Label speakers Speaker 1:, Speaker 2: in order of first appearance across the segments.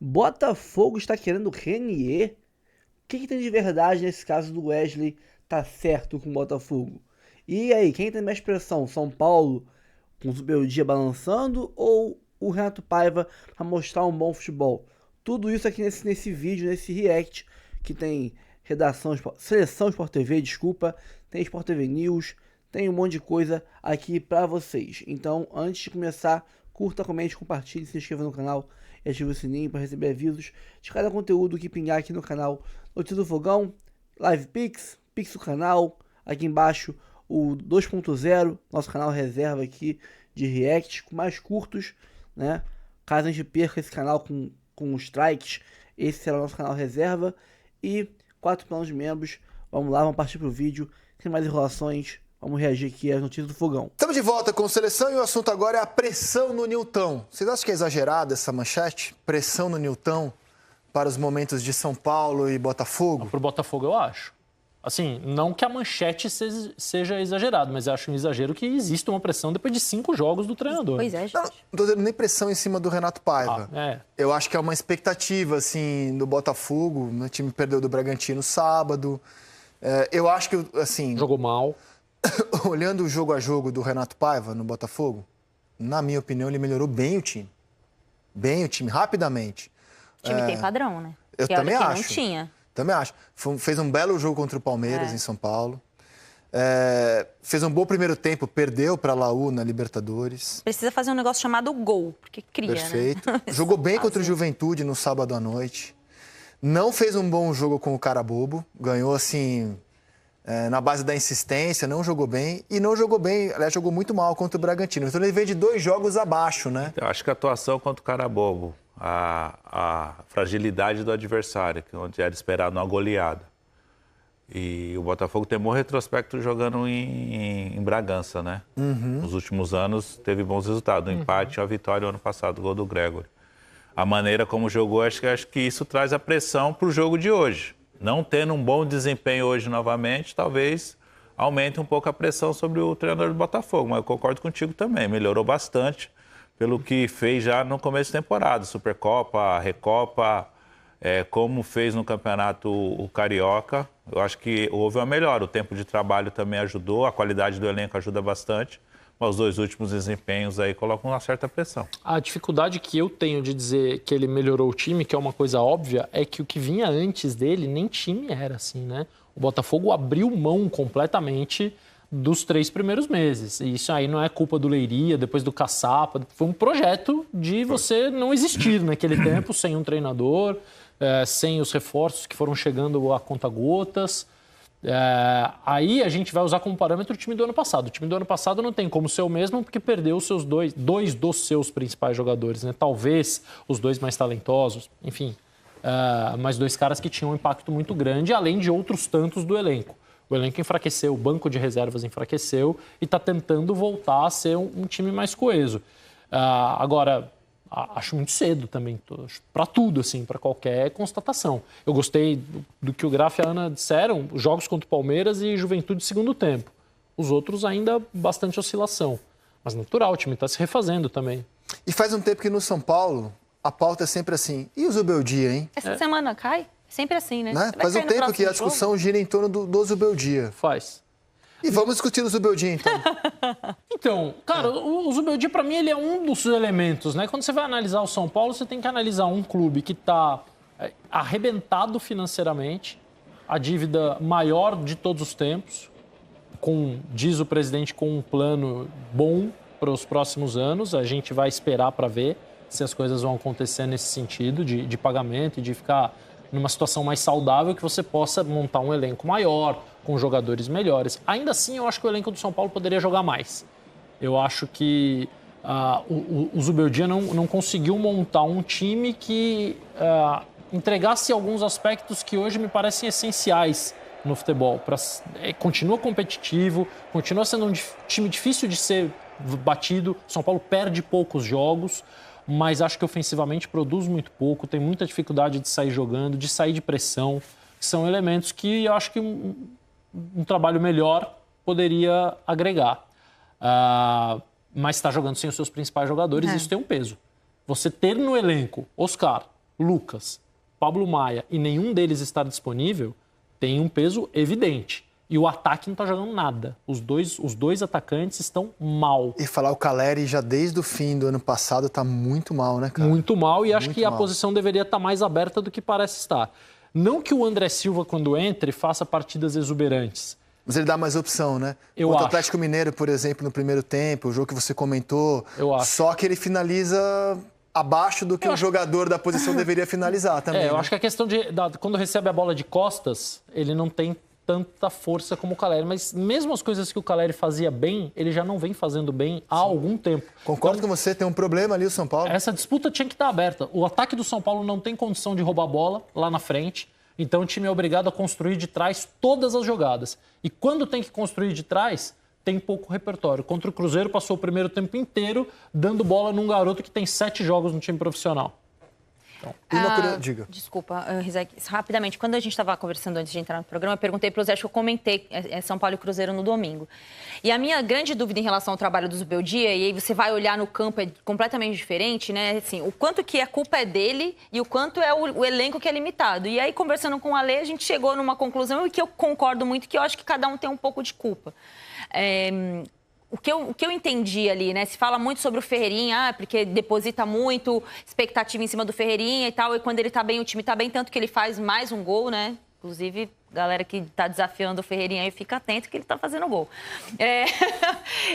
Speaker 1: Botafogo está querendo Renier? O que tem de verdade nesse caso do Wesley tá certo com o Botafogo? E aí, quem tem mais pressão? São Paulo com o Zubeldia balançando ou o Renato Paiva para mostrar um bom futebol? Tudo isso aqui nesse vídeo, nesse react, que tem seleção Sport TV, desculpa, tem Sport TV News, tem um monte de coisa aqui para vocês. Então, antes de começar, curta, comente, compartilhe, se inscreva no canal e ative o sininho para receber avisos de cada conteúdo que pingar aqui no canal. Notícia do Fogão, Live Pix, Pix do canal, aqui embaixo o 2.0, nosso canal reserva aqui de react, mais curtos, né? Caso a gente perca esse canal com strikes, esse será o nosso canal reserva. E 4 planos de membros. Vamos lá, vamos partir pro vídeo, sem mais enrolações, vamos reagir aqui às notícias do Fogão.
Speaker 2: Estamos de volta com Seleção e o assunto agora é a pressão no Nilton. Vocês acham que é exagerada essa manchete? Pressão no Nilton para os momentos de São Paulo e Botafogo?
Speaker 3: Para o Botafogo eu acho. Assim, não que a manchete seja exagerada, mas eu acho um exagero que existe uma pressão depois de 5 jogos do treinador.
Speaker 4: Pois é, gente.
Speaker 2: Não estou dizendo nem pressão em cima do Renato Paiva.
Speaker 3: É.
Speaker 2: Eu acho que é uma expectativa, assim, do Botafogo. O time perdeu do Bragantino sábado. Eu acho que, assim...
Speaker 3: Jogou mal.
Speaker 2: Olhando o jogo a jogo do Renato Paiva no Botafogo, na minha opinião, ele melhorou bem o time. Bem o time, rapidamente.
Speaker 4: O time tem padrão, né?
Speaker 2: Eu
Speaker 4: que
Speaker 2: também
Speaker 4: que
Speaker 2: acho.
Speaker 4: Não tinha.
Speaker 2: Também acho. Fez um belo jogo contra o Palmeiras em São Paulo. Fez um bom primeiro tempo, perdeu para a Laú na Libertadores.
Speaker 4: Precisa fazer um negócio chamado gol, porque cria,
Speaker 2: Perfeito.
Speaker 4: né?
Speaker 2: Jogou bem contra o Juventude no sábado à noite. Não fez um bom jogo com o Carabobo. Ganhou, assim, na base da insistência, não jogou bem. E não jogou bem, aliás, jogou muito mal contra o Bragantino. Então ele veio de 2 jogos abaixo, né?
Speaker 5: Eu acho que a atuação contra o Carabobo, a fragilidade do adversário, que onde era esperado uma goleada. E o Botafogo tem bom retrospecto jogando em Bragança, né? Nos últimos anos teve bons resultados. Um empate e uma vitória no ano passado, o gol do Gregory. A maneira como jogou, acho que isso traz a pressão para o jogo de hoje. Não tendo um bom desempenho hoje novamente, talvez aumente um pouco a pressão sobre o treinador do Botafogo. Mas eu concordo contigo também, melhorou bastante pelo que fez já no começo da temporada. Supercopa, Recopa, como fez no campeonato o Carioca. Eu acho que houve uma melhora. O tempo de trabalho também ajudou, a qualidade do elenco ajuda bastante. Mas os 2 últimos desempenhos aí colocam uma certa pressão.
Speaker 3: A dificuldade que eu tenho de dizer que ele melhorou o time, que é uma coisa óbvia, é que o que vinha antes dele nem time era assim, né? O Botafogo abriu mão completamente dos 3 primeiros meses. E isso aí não é culpa do Leiria, depois do Caçapa. Foi um projeto de você não existir naquele tempo, sem um treinador, sem os reforços que foram chegando a conta-gotas. Aí a gente vai usar como parâmetro o time do ano passado. O time do ano passado não tem como ser o mesmo porque perdeu os seus dois dos seus principais jogadores, né? Talvez os 2 mais talentosos, enfim. Mas 2 caras que tinham um impacto muito grande, além de outros tantos do elenco. O elenco enfraqueceu, o banco de reservas enfraqueceu e está tentando voltar a ser um time mais coeso. Agora, acho muito cedo também, para tudo, assim, para qualquer constatação. Eu gostei do que o Graf e a Ana disseram, jogos contra o Palmeiras e Juventude segundo tempo. Os outros ainda bastante oscilação. Mas natural, o time está se refazendo também.
Speaker 2: E faz um tempo que no São Paulo a pauta é sempre assim. E o Zubeldia, hein?
Speaker 4: Essa semana cai? Sempre assim, né?
Speaker 2: Faz um tempo que a discussão gira em torno do Zubeldia.
Speaker 3: Faz.
Speaker 2: E vamos discutir o Zubeldia, então.
Speaker 3: Então, cara, o Zubeldia, para mim, ele é um dos elementos, né? Quando você vai analisar o São Paulo, você tem que analisar um clube que está arrebentado financeiramente, a dívida maior de todos os tempos, diz o presidente, com um plano bom para os próximos anos. A gente vai esperar para ver se as coisas vão acontecer nesse sentido de pagamento e de ficar numa situação mais saudável, que você possa montar um elenco maior, com jogadores melhores. Ainda assim, eu acho que o elenco do São Paulo poderia jogar mais. Eu acho que o Zubeldia não conseguiu montar um time que entregasse alguns aspectos que hoje me parecem essenciais no futebol. Continua competitivo, continua sendo um time difícil de ser batido. São Paulo perde poucos jogos, mas acho que ofensivamente produz muito pouco, tem muita dificuldade de sair jogando, de sair de pressão. São elementos que eu acho que um trabalho melhor poderia agregar. Mas está jogando sem os seus principais jogadores, isso tem um peso. Você ter no elenco Oscar, Lucas, Pablo Maia e nenhum deles estar disponível, tem um peso evidente. E o ataque não está jogando nada. Os dois atacantes estão mal.
Speaker 2: E falar o Calleri já desde o fim do ano passado está muito mal, né, cara?
Speaker 3: Muito mal, e acho
Speaker 2: Muito
Speaker 3: que a
Speaker 2: mal.
Speaker 3: posição deveria estar mais aberta do que parece estar. Não que o André Silva, quando entre, faça partidas exuberantes.
Speaker 2: Mas ele dá mais opção, né?
Speaker 3: Eu
Speaker 2: Contra o
Speaker 3: acho.
Speaker 2: Atlético Mineiro, por exemplo, no primeiro tempo, o jogo que você comentou.
Speaker 3: Eu acho.
Speaker 2: Só que ele finaliza abaixo do que o jogador da posição deveria finalizar também.
Speaker 3: Eu
Speaker 2: né?
Speaker 3: acho que a questão quando recebe a bola de costas, ele não tem tanta força como o Calleri. Mas mesmo as coisas que o Calleri fazia bem, ele já não vem fazendo bem há algum tempo.
Speaker 2: Concordo com você, tem um problema ali o São Paulo.
Speaker 3: Essa disputa tinha que estar aberta. O ataque do São Paulo não tem condição de roubar a bola lá na frente. Então o time é obrigado a construir de trás todas as jogadas. E quando tem que construir de trás, tem pouco repertório. Contra o Cruzeiro, passou o primeiro tempo inteiro dando bola num garoto que tem 7 jogos no time profissional.
Speaker 2: E uma diga.
Speaker 4: Desculpa, Rizek, rapidamente. Quando a gente estava conversando antes de entrar no programa, eu perguntei para o Zé, acho que eu comentei São Paulo e Cruzeiro no domingo. E a minha grande dúvida em relação ao trabalho do Zubeldia, e aí você vai olhar no campo, é completamente diferente, né? Assim, o quanto que a culpa é dele e o quanto é o elenco que é limitado. E aí, conversando com o Ale, a gente chegou numa conclusão e que eu concordo muito, que eu acho que cada um tem um pouco de culpa. O que eu entendi ali, né? Se fala muito sobre o Ferreirinha, porque deposita muito expectativa em cima do Ferreirinha e tal, e quando ele tá bem, o time tá bem, tanto que ele faz mais um gol, né? Inclusive, galera que tá desafiando o Ferreirinha aí, fica atento que ele tá fazendo gol.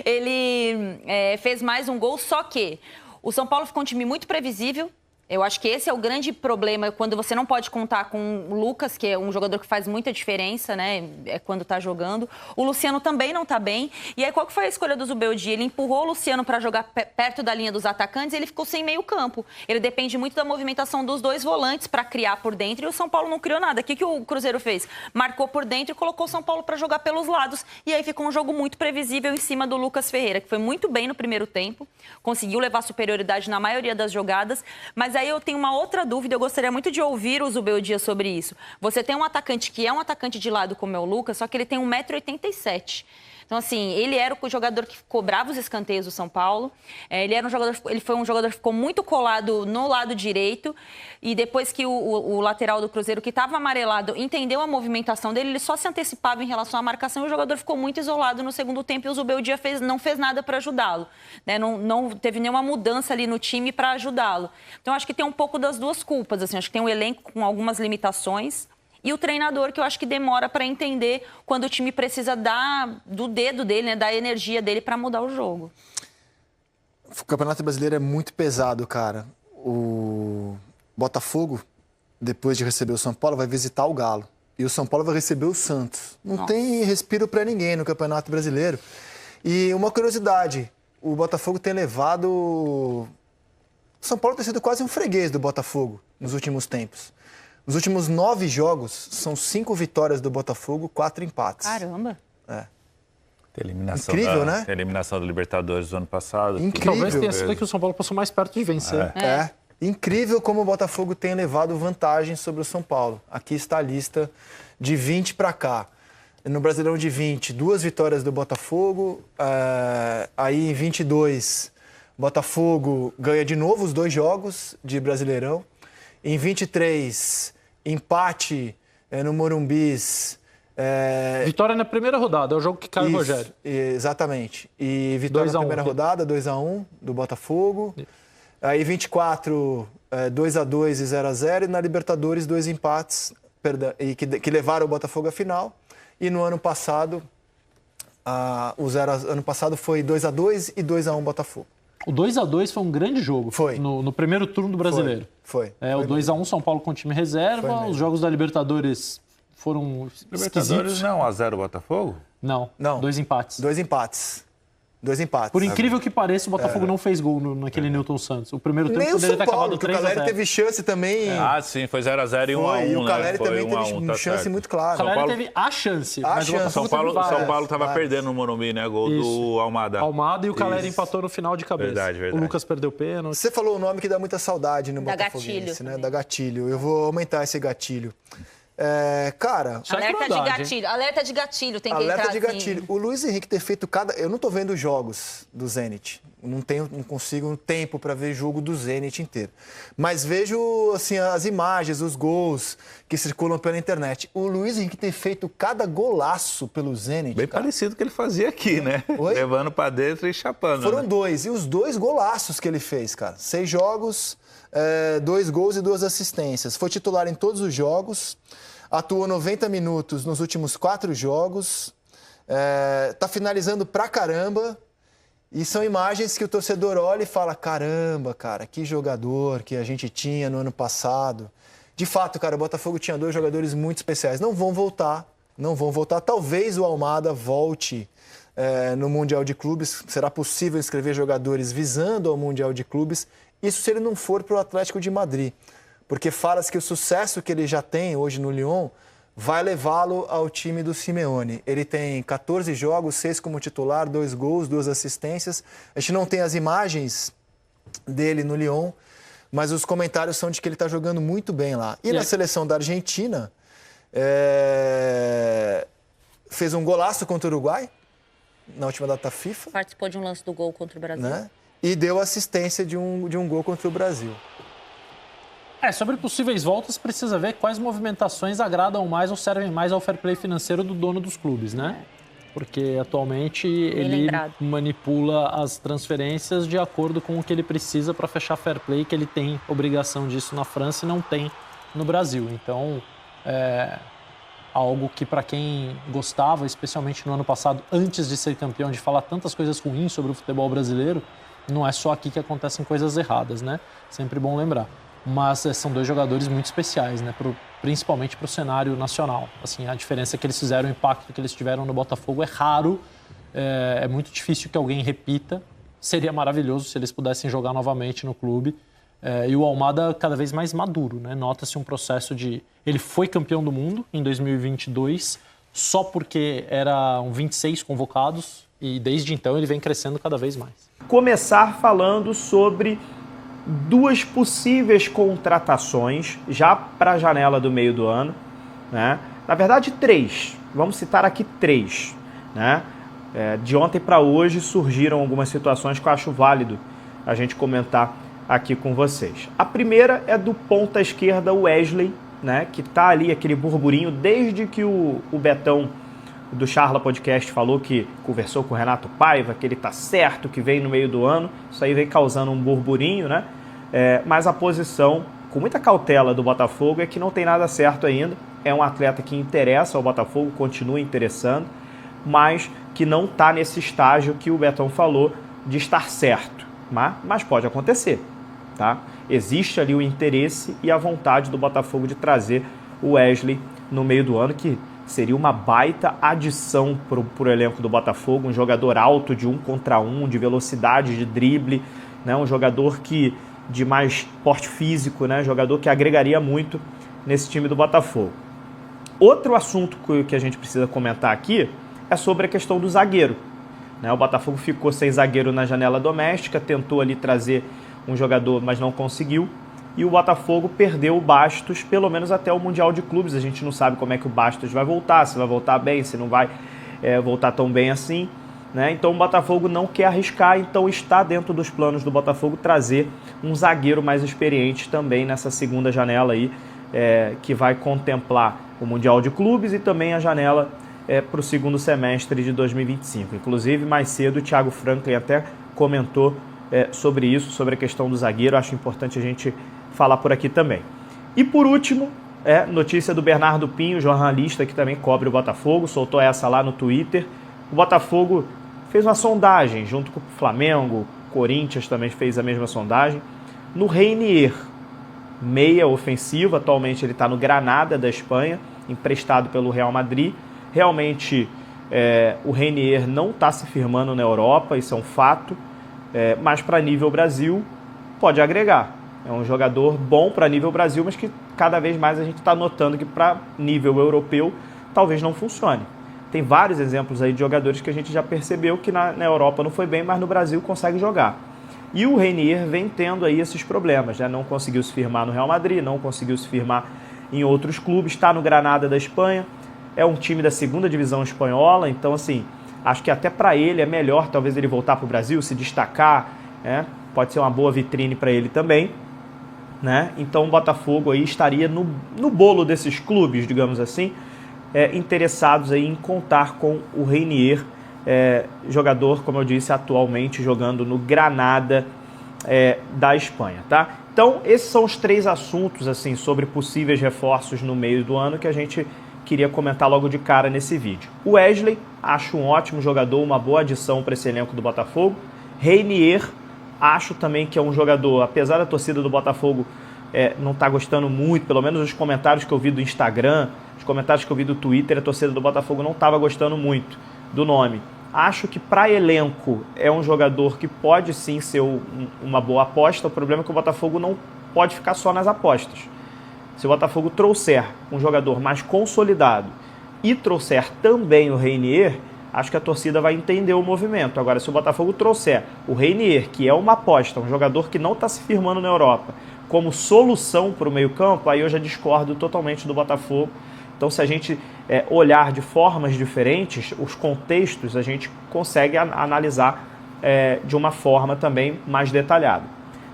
Speaker 4: Ele fez mais um gol, só que o São Paulo ficou um time muito previsível. Eu acho que esse é o grande problema, quando você não pode contar com o Lucas, que é um jogador que faz muita diferença, né? É quando tá jogando. O Luciano também não tá bem. E aí, qual que foi a escolha do Zubeldia? Ele empurrou o Luciano para jogar perto da linha dos atacantes e ele ficou sem meio campo. Ele depende muito da movimentação dos dois volantes para criar por dentro e o São Paulo não criou nada. O que o Cruzeiro fez? Marcou por dentro e colocou o São Paulo para jogar pelos lados. E aí ficou um jogo muito previsível em cima do Lucas Ferreira, que foi muito bem no primeiro tempo, conseguiu levar superioridade na maioria das jogadas, mas aí eu tenho uma outra dúvida, eu gostaria muito de ouvir o Zubeldia sobre isso. Você tem um atacante que é um atacante de lado como é o Lucas, só que ele tem 1,87 m. Então, assim, ele era o jogador que cobrava os escanteios do São Paulo. Ele foi um jogador que ficou muito colado no lado direito. E depois que o lateral do Cruzeiro, que estava amarelado, entendeu a movimentação dele, ele só se antecipava em relação à marcação e o jogador ficou muito isolado no segundo tempo e o Zubeldia não fez nada para ajudá-lo. Né? Não teve nenhuma mudança ali no time para ajudá-lo. Então, acho que tem um pouco das duas culpas. Assim, acho que tem um elenco com algumas limitações. E o treinador, que eu acho que demora para entender quando o time precisa do dedo dele, né, da energia dele para mudar o jogo.
Speaker 2: O Campeonato Brasileiro é muito pesado, cara. O Botafogo, depois de receber o São Paulo, vai visitar o Galo. E o São Paulo vai receber o Santos. Não tem respiro para ninguém no Campeonato Brasileiro. E uma curiosidade, o Botafogo tem levado... O São Paulo tem sido quase um freguês do Botafogo nos últimos tempos. Nos últimos 9 jogos, são 5 vitórias do Botafogo, 4 empates.
Speaker 4: Caramba!
Speaker 2: Incrível, né?
Speaker 5: A eliminação do Libertadores do ano passado.
Speaker 2: Incrível.
Speaker 3: Talvez tenha sido que o São Paulo passou mais perto de vencer.
Speaker 2: Incrível como o Botafogo tem levado vantagem sobre o São Paulo. Aqui está a lista de 20 para cá. No Brasileirão de 20, 2 vitórias do Botafogo. Aí em 22, Botafogo ganha de novo os 2 jogos de Brasileirão. Em 23, empate no Morumbis.
Speaker 3: Vitória na primeira rodada, é o jogo que cai o
Speaker 2: Isso,
Speaker 3: Rogério.
Speaker 2: Exatamente. E vitória na primeira rodada, 2-1 do Botafogo. Isso. Aí 24, 2-2 e 0-0. E na Libertadores, 2 empates que levaram o Botafogo à final. E no ano passado, ano passado foi 2-2 e 2-1 Botafogo.
Speaker 3: O 2-2 foi um grande jogo.
Speaker 2: Foi.
Speaker 3: No primeiro turno do Brasileiro.
Speaker 2: Foi.
Speaker 3: O 2-1 São Paulo com time reserva. Os jogos da Libertadores foram
Speaker 5: Libertadores não, 1-0 Botafogo?
Speaker 3: Não. 2 empates.
Speaker 2: 2 empates. 2 empates.
Speaker 3: Por incrível que pareça, o Botafogo não fez gol naquele Newton Santos. O primeiro tempo poderia ter acabado 3-0.
Speaker 2: O Calleri teve chance também.
Speaker 5: Sim, foi 0-0 e 1-1.
Speaker 2: E o Calleri também teve chance muito clara.
Speaker 3: O Calleri teve a chance. Mas o
Speaker 5: São Paulo estava perdendo no Morumbi, né? Gol do Almada.
Speaker 3: Almada e o Calleri empatou no final de cabeça.
Speaker 5: Verdade.
Speaker 3: O Lucas perdeu pênalti.
Speaker 2: Você falou o nome que dá muita saudade no Botafoguense, né? Da Gatilho. Eu vou aumentar esse gatilho. Cara...
Speaker 4: Alerta de gatilho tem que
Speaker 2: entrar
Speaker 4: assim.
Speaker 2: Alerta de gatilho. O Luiz Henrique ter feito Eu não tô vendo os jogos do Zenit. Não consigo um tempo para ver jogo do Zenit inteiro. Mas vejo assim, as imagens, os gols que circulam pela internet. O Luiz Henrique tem feito cada golaço pelo Zenit.
Speaker 5: Bem parecido com o que ele fazia aqui, né?
Speaker 2: Oi?
Speaker 5: Levando para dentro e chapando.
Speaker 2: Foram
Speaker 5: né?
Speaker 2: 2. E os 2 golaços que ele fez, cara. 6 jogos, 2 gols e 2 assistências. Foi titular em todos os jogos. Atuou 90 minutos nos últimos 4 jogos. Tá finalizando pra caramba. E são imagens que o torcedor olha e fala, caramba, cara, que jogador que a gente tinha no ano passado. De fato, cara, o Botafogo tinha 2 jogadores muito especiais. Não vão voltar. Talvez o Almada volte no Mundial de Clubes. Será possível inscrever jogadores visando ao Mundial de Clubes. Isso se ele não for para o Atlético de Madrid. Porque fala-se que o sucesso que ele já tem hoje no Lyon vai levá-lo ao time do Simeone. Ele tem 14 jogos, 6 como titular, 2 gols, 2 assistências. A gente não tem as imagens dele no Lyon, mas os comentários são de que ele está jogando muito bem lá. E na seleção da Argentina, fez um golaço contra o Uruguai, na última data FIFA.
Speaker 4: Participou de um lance do gol contra o Brasil.
Speaker 2: Né? E deu assistência de um gol contra o Brasil.
Speaker 3: Sobre possíveis voltas, precisa ver quais movimentações agradam mais ou servem mais ao fair play financeiro do dono dos clubes, né? Porque atualmente ele manipula as transferências de acordo com o que ele precisa para fechar fair play, que ele tem obrigação disso na França e não tem no Brasil. Então, algo que para quem gostava, especialmente no ano passado, antes de ser campeão, de falar tantas coisas ruins sobre o futebol brasileiro, não é só aqui que acontecem coisas erradas, né? Sempre bom lembrar. Mas são 2 jogadores muito especiais, né? Principalmente para o cenário nacional. Assim, a diferença que eles fizeram, o impacto que eles tiveram no Botafogo é raro, é muito difícil que alguém repita. Seria maravilhoso se eles pudessem jogar novamente no clube. E o Almada cada vez mais maduro, né? Nota-se um processo de... Ele foi campeão do mundo em 2022, só porque eram 26 convocados, e desde então ele vem crescendo cada vez mais.
Speaker 6: Começar falando sobre 2 possíveis contratações já para a janela do meio do ano, né? Na verdade, 3. Vamos citar aqui 3. Né? De ontem para hoje surgiram algumas situações que eu acho válido a gente comentar aqui com vocês. A primeira é do ponta esquerda Wesley, né? Que está ali aquele burburinho desde que o Betão do Charla Podcast falou que conversou com o Renato Paiva, que ele está certo, que vem no meio do ano. Isso aí vem causando um burburinho, né? Mas a posição, com muita cautela do Botafogo, é que não tem nada certo ainda. É um atleta que interessa ao Botafogo, continua interessando, mas que não está nesse estágio que o Betão falou de estar certo. Mas pode acontecer, tá? Existe ali o interesse e a vontade do Botafogo de trazer o Wesley no meio do ano, que seria uma baita adição para o elenco do Botafogo, um jogador alto de 1 contra 1, de velocidade, de drible, né? Um jogador de mais porte físico, né? Jogador que agregaria muito nesse time do Botafogo. Outro assunto que a gente precisa comentar aqui é sobre a questão do zagueiro, né? O Botafogo ficou sem zagueiro na janela doméstica, tentou ali trazer um jogador, mas não conseguiu. E o Botafogo perdeu o Bastos, pelo menos até o Mundial de Clubes. A gente não sabe como é que o Bastos vai voltar, se vai voltar bem, se não vai voltar tão bem assim, né? Então o Botafogo não quer arriscar, então está dentro dos planos do Botafogo trazer um zagueiro mais experiente também nessa segunda janela aí, que vai contemplar o Mundial de Clubes e também a janela para o segundo semestre de 2025. Inclusive, mais cedo, o Thiago Franklin até comentou sobre isso, sobre a questão do zagueiro. Acho importante a gente falar por aqui também. E por último, notícia do Bernardo Pinho, jornalista que também cobre o Botafogo, soltou essa lá no Twitter. O Botafogo fez uma sondagem junto com o Flamengo, Corinthians também fez a mesma sondagem, no Reinier, meia ofensiva. Atualmente ele está no Granada da Espanha, emprestado pelo Real Madrid. Realmente o Reinier não está se firmando na Europa, isso é um fato, mas para nível Brasil pode agregar. É um jogador bom para nível Brasil, mas que cada vez mais a gente está notando que para nível europeu talvez não funcione. Tem vários exemplos aí de jogadores que a gente já percebeu que na Europa não foi bem, mas no Brasil consegue jogar. E o Reinier vem tendo aí esses problemas, né? Não conseguiu se firmar no Real Madrid, não conseguiu se firmar em outros clubes, está no Granada da Espanha, é um time da segunda divisão espanhola, então assim, Acho que até para ele é melhor talvez ele voltar para o Brasil, se destacar, né? Pode ser uma boa vitrine para ele também, né? Então o Botafogo aí estaria no bolo desses clubes, digamos assim, interessados aí em contar com o Reinier, jogador, como eu disse, atualmente jogando no Granada da Espanha, tá? Então esses são os 3 assuntos assim sobre possíveis reforços no meio do ano que a gente queria comentar logo de cara nesse vídeo. O Wesley, acho um ótimo jogador, uma boa adição para esse elenco do Botafogo. Reinier, acho também que é um jogador, apesar da torcida do Botafogo não estar gostando muito, pelo menos os comentários que eu vi do Instagram, os comentários que eu vi do Twitter, a torcida do Botafogo não estava gostando muito do nome. Acho que para elenco é um jogador que pode sim ser uma boa aposta. O problema é que o Botafogo não pode ficar só nas apostas. Se o Botafogo trouxer um jogador mais consolidado e trouxer também o Reinier, acho que a torcida vai entender o movimento. Agora, se o Botafogo trouxer o Reinier, que é uma aposta, um jogador que não está se firmando na Europa, como solução para o meio-campo, aí eu já discordo totalmente do Botafogo. Então, se a gente olhar de formas diferentes, os contextos, a gente consegue analisar de uma forma também mais detalhada,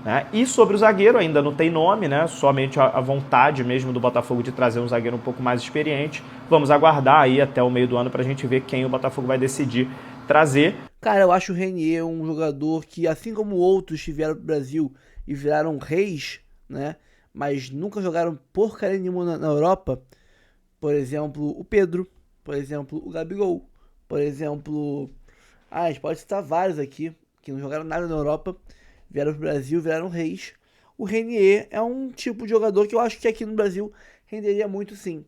Speaker 6: né? E sobre o zagueiro, ainda não tem nome, né? Somente a vontade mesmo do Botafogo de trazer um zagueiro um pouco mais experiente. Vamos aguardar aí até o meio do ano para a gente ver quem o Botafogo vai decidir trazer.
Speaker 1: Cara, eu acho o Reinier um jogador que, assim como outros que vieram pro Brasil e viraram reis, né? Mas nunca jogaram porcaria nenhuma na Europa. Por exemplo, o Pedro. Por exemplo, o Gabigol. Por exemplo, a gente pode citar vários aqui que não jogaram nada na Europa, vieram pro Brasil, viraram reis. O Reinier é um tipo de jogador que eu acho que aqui no Brasil renderia muito sim.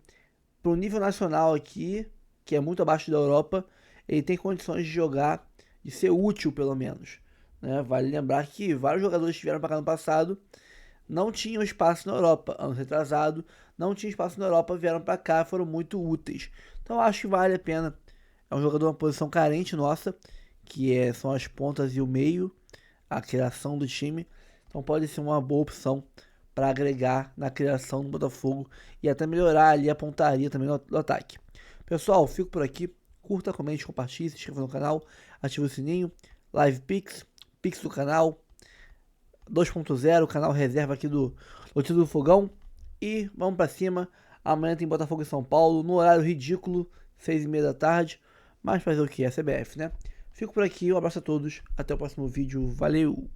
Speaker 1: Pro nível nacional aqui, que é muito abaixo da Europa, ele tem condições de jogar, de ser útil pelo menos, né? Vale lembrar que vários jogadores que vieram para cá no passado não tinham espaço na Europa. Ano retrasado, não tinha espaço na Europa, vieram para cá, foram muito úteis. Então acho que vale a pena. É um jogador, uma posição carente nossa, que são as pontas e o meio, a criação do time. Então pode ser uma boa opção para agregar na criação do Botafogo e até melhorar ali a pontaria também no ataque. Pessoal, fico por aqui. Curta, comente, compartilhe, se inscreva no canal, ative o sininho, Live Pix, Pix do canal 2.0, canal reserva aqui do Notícia do Fogão. E vamos pra cima. Amanhã tem Botafogo e São Paulo, no horário ridículo, 6h30 da tarde. Mas fazer o que? É CBF, né? Fico por aqui, um abraço a todos, até o próximo vídeo, valeu!